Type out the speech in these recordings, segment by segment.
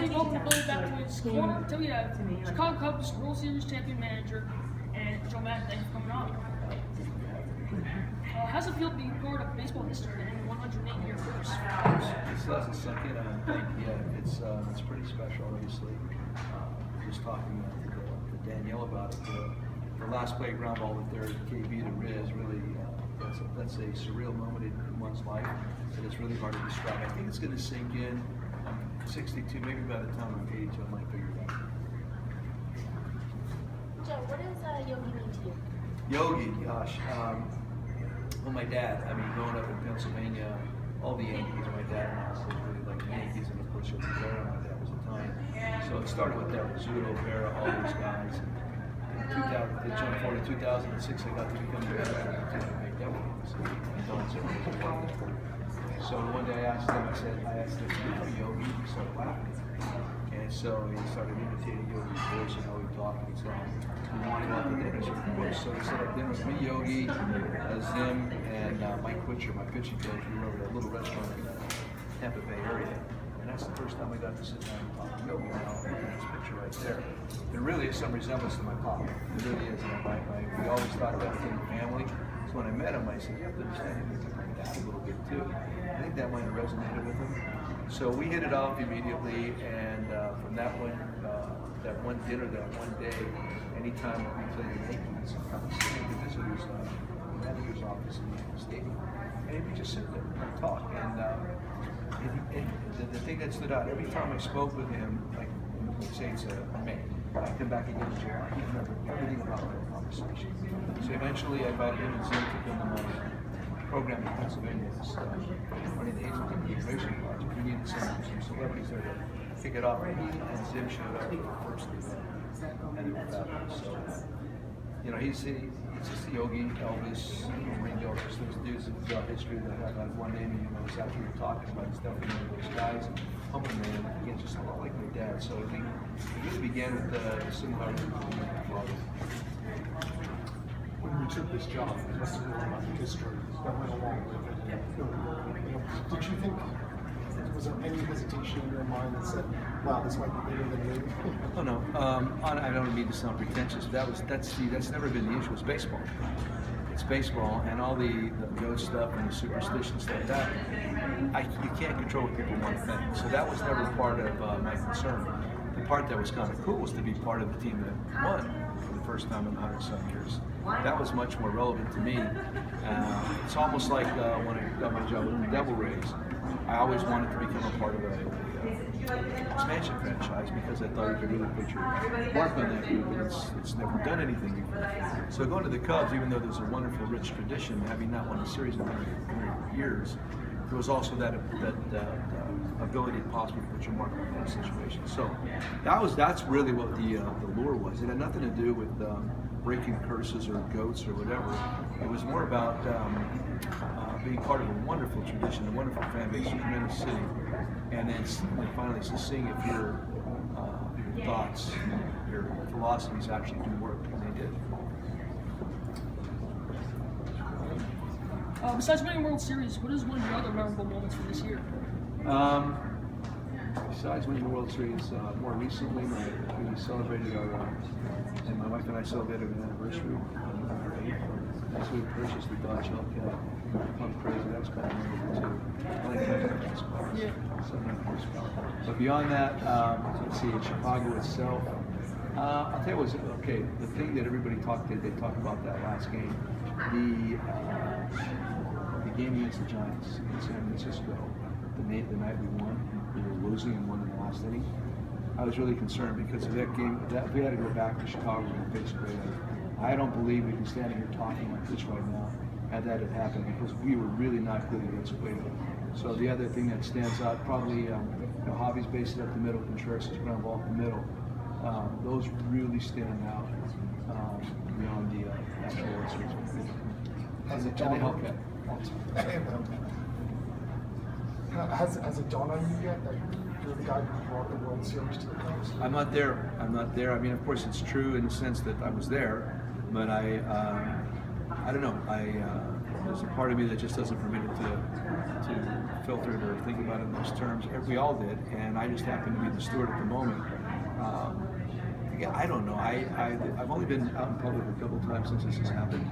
you go from going back to his corner until you have Chicago Cubs World Series champion manager and Joe Maddon. Thanks for coming on. How's it feel to be part of baseball history in 108 year course? This doesn't sink in, I don't think, yet. It's pretty special, obviously. Just talking to Danielle about it. The last play ground ball with their KB to Riz, really, that's a surreal moment in one's life that it's really hard to describe. I think it's going to sink in. I'm 62, maybe by the time I'm 82, I might figure it out. Joe, what does Yogi mean to you? Yogi, gosh. Well, my dad, I mean, growing up in Pennsylvania, all the Yankees, my dad and I was really like the Yankees, and of course, Yogi Berra, my dad was at the time. So it started with that, Rizzuto, Berra, all those guys. In 2006, I got to become the manager of the team to make double games. So one day I asked him, you know Yogi? He started laughing. And so he started imitating Yogi's voice and how he talked. And he said, we want to go out to dinner. So he set up dinner with me, Yogi, Zim, and Mike Quitcher, my pitching coach. We were over at a little restaurant in the Tampa Bay area. And that's the first time I got to sit down and talk to Yogi. Now, look at this picture right there. There really is some resemblance to my pop. It really is. We always thought about it in the family. So when I met him, I said, you have to understand, he took my dad a little bit too. I think that might have resonated with him. So we hit it off immediately, and from that one dinner, that one day, anytime we played the Yankees, I was sitting at the visitor's manager's office in the stadium, and we just sit there and talk. And the thing that stood out, every time I spoke with him, like say it's a May, I come back again in July, he remembered everything about the conversation. So eventually I invited him and Zim to come to my program in Pennsylvania, running the Hazelton Immigration Project. We needed some celebrities there to kick it off. And Zim showed up for the first event, and it was fabulous. So, you know, he's just the Yogi, Elvis, Ringo, just those dudes throughout history that have one name, and you know, it's after you're talking about, it's definitely one of those guys. Humble man, again, just a lot like my dad. So I think it really began with the similarity between my father. When you took this job, you must have known about the history that went along with it. Did you think, was there any hesitation in your mind that said, wow, this might be bigger than me? Oh no, I don't mean to sound pretentious, but that's never been the issue. It's baseball. It's baseball, and all the ghost stuff and the superstition stuff, that you can't control what people want to think. So that was never part of my concern. The part that was kind of cool was to be part of the team that won for the first time in 100-some years. That was much more relevant to me. It's almost like when I got my job with the Devil Rays, I always wanted to become a part of an expansion franchise because I thought we could really put your mark on that group, and it's never done anything before. So going to the Cubs, even though there's a wonderful, rich tradition, having not won a series in 100 years, there was also that ability possibly to put your mark on that situation. So that's really what the lure was. It had nothing to do with breaking curses or goats or whatever. It was more about being part of a wonderful tradition, a wonderful fan base, a tremendous city, and then finally seeing if your thoughts, your philosophies actually do work, and they did. Besides winning World Series, what is one of your other memorable moments from this year? Besides winning the World Series, more recently, we celebrated and my wife and I celebrated an anniversary on November 8th. As we purchased the Dodge Hellcat Pump Crazy, that was kind of memorable too. I like that cars. Yeah. 700 horsepower. But beyond that, let's see, in Chicago itself, I'll tell you what's okay. The thing that everybody they talked about that last game, the game against the Giants in San Francisco, the night we won, we were losing and won in the last inning. I was really concerned because of that game. If we had to go back to Chicago and face Grade, I don't believe we'd be standing here talking like this right now had that had happened, because we were really not good against Grade. So the other thing that stands out, probably, Javi's based it up the middle, Contreras' ground ball up the middle. Those really stand out beyond the actual World Series. Has it dawned on you yet that you're the guy who brought the World Series to the Cubs? I'm not there. I mean, of course, it's true in the sense that I was there, but I don't know. there's a part of me that just doesn't permit it to filter it or think about it in those terms. We all did, and I just happen to be the steward at the moment. Yeah, I don't know. I've only been out in public a couple times since this has happened.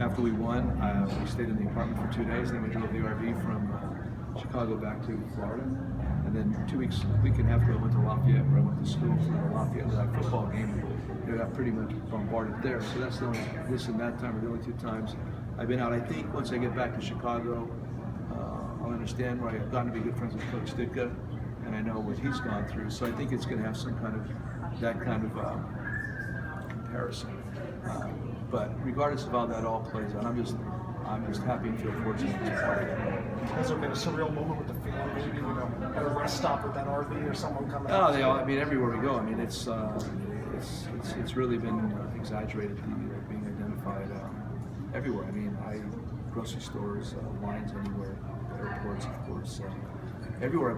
After we won, we stayed in the apartment for 2 days, then we drove the RV from Chicago back to Florida. And then a week and a half ago, I went to Lafayette, where I went to school for the Lafayette football game. I got pretty much bombarded there. So that's the only, this and that time are the only 2 times I've been out. I think once I get back to Chicago, I'll understand where I've gotten to be good friends with Coach Ditka, and I know what he's gone through. So I think it's going to have some kind of, that kind of comparison. But regardless of how that all plays out, I'm just happy and feel fortunate to be part of it. Has there been a surreal moment with the family, maybe, at a rest stop with that RV or someone coming out? Oh, they all, I mean, everywhere we go. I mean, it's really been exaggerated, being identified everywhere. I mean, grocery stores, lines anywhere, airports, of course, everywhere.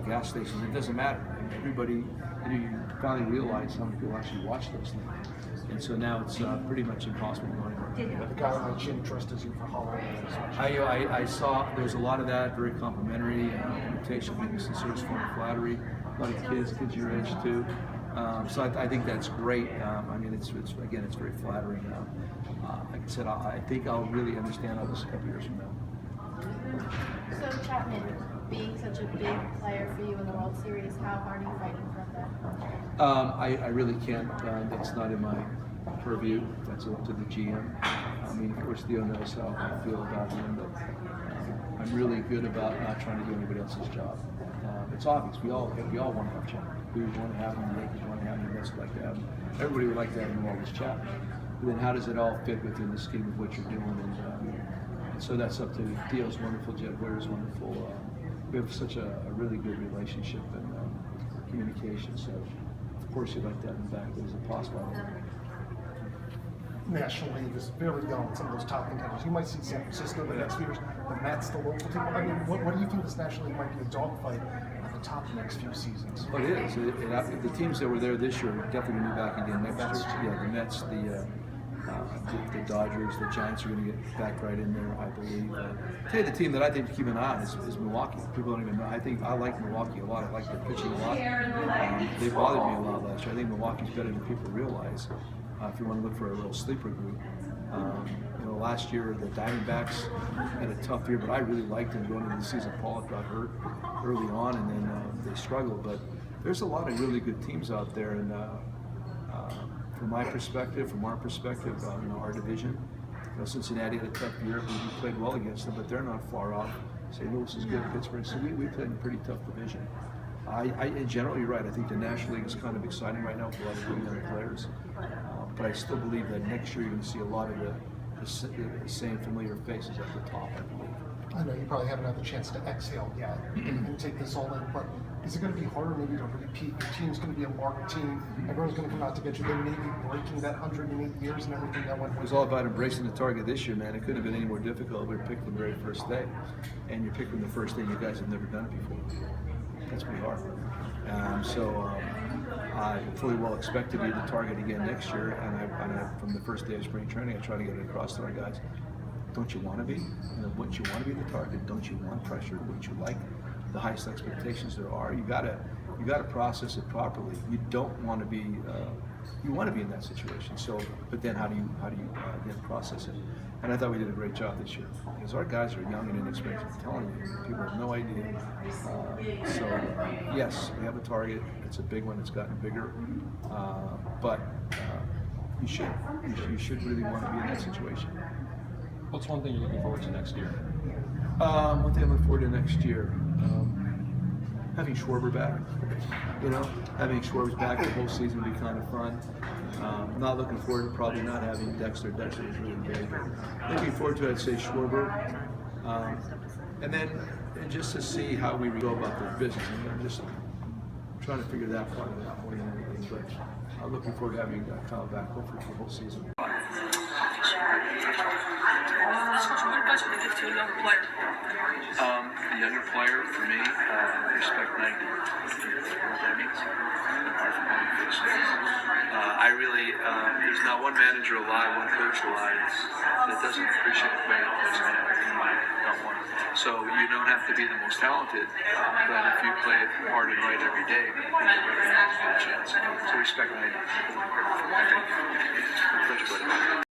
Gas stations. It doesn't matter. I mean, everybody. You finally realize how many people actually watch those things. And so now it's pretty much impossible to go anywhere. The guy on my gym trusted you for Halloween. I saw there was a lot of that, very complimentary, invitation, maybe sincere form of flattery. A lot of kids your age too. So I think that's great. I mean, it's again, it's very flattering. Like I said, I think I'll really understand all this a couple years from now. So Chapman, being such a big player for you in the World Series, how hard are you fighting from that? I really can't. That's not in my purview. That's up to the GM. I mean, of course, Theo knows how I feel about him, but I'm really good about not trying to do anybody else's job. It's obvious. We all want to have Chapman. We want to have him. The Yankees want to have him. The Mets would like to have him. Everybody would like to have him always Chapman. But then how does it all fit within the scheme of what you're doing? And so that's up to Theo's wonderful, Jed Ware's wonderful. We have such a really good relationship and communication. So of course you'd like to have him back, but is it possible? National League is very young, some of those top contenders. You might see San Francisco the next few years, the Mets, the local team. I mean, what do you think this National League might be a dogfight at the top the next few seasons? Well, it is. The teams that were there this year are definitely going to be back again next year. Yeah, the Mets, the Dodgers, the Giants are going to get back right in there, I believe. Tell you the team that I think to keep an eye on is Milwaukee. People don't even know. I like Milwaukee a lot. I like their pitching a lot. They bothered me a lot last year. I think Milwaukee's better than people realize. If you want to look for a little sleeper group. Last year the Diamondbacks had a tough year, but I really liked them going into the season. Pollock got hurt early on, and then they struggled. But there's a lot of really good teams out there, and from my perspective, from our perspective, our division, Cincinnati had a tough year. We played well against them, but they're not far off. St. Louis is good, Pittsburgh. So we played in a pretty tough division. In general, you're right. I think the National League is kind of exciting right now for a lot of really young players. But I still believe that next year you're going to see a lot of the same familiar faces at the top, I believe. I know you probably haven't had the chance to exhale yet and take this all in, but is it going to be harder maybe to repeat? Your team's going to be a marked team. Everyone's going to come out to get you. Then maybe breaking that 108 years and everything that went. It was all about embracing the target this year, man. It couldn't have been any more difficult. We were picked the very first day, and you're picked from the first day. You guys have never done it before. That's pretty hard. I fully well expect to be the target again next year, and from the first day of spring training, I try to get it across to our guys. Don't you want to be? Wouldn't you want to be the target? Don't you want pressure? Wouldn't you like the highest expectations there are? You gotta process it properly. You don't want to be. You want to be in that situation. So, but then how do you then process it? And I thought we did a great job this year because our guys are young and inexperienced. I'm telling you, people have no idea. Yes, we have a target. It's a big one. It's gotten bigger, but you should really want to be in that situation. What's one thing you're looking forward to next year? One thing I look forward to next year, having Schwarber back. Having Schwarber's back the whole season would be kind of fun. Not looking forward to probably not having Dexter. Dexter is really big. Looking forward to, I'd say, Schwarber. And then just to see how we go about the business. I'm just trying to figure that part out more than anything. But I'm looking forward to having Kyle back hopefully for the whole season. What advice would you give to a younger player? A younger player, for me, respect 90. What that means? I really, there's not one manager alive, one coach alive that doesn't appreciate the player that plays 90. have to be the most talented, but if you play it hard and right every day, you get a chance. So respect, man. Pleasure, buddy.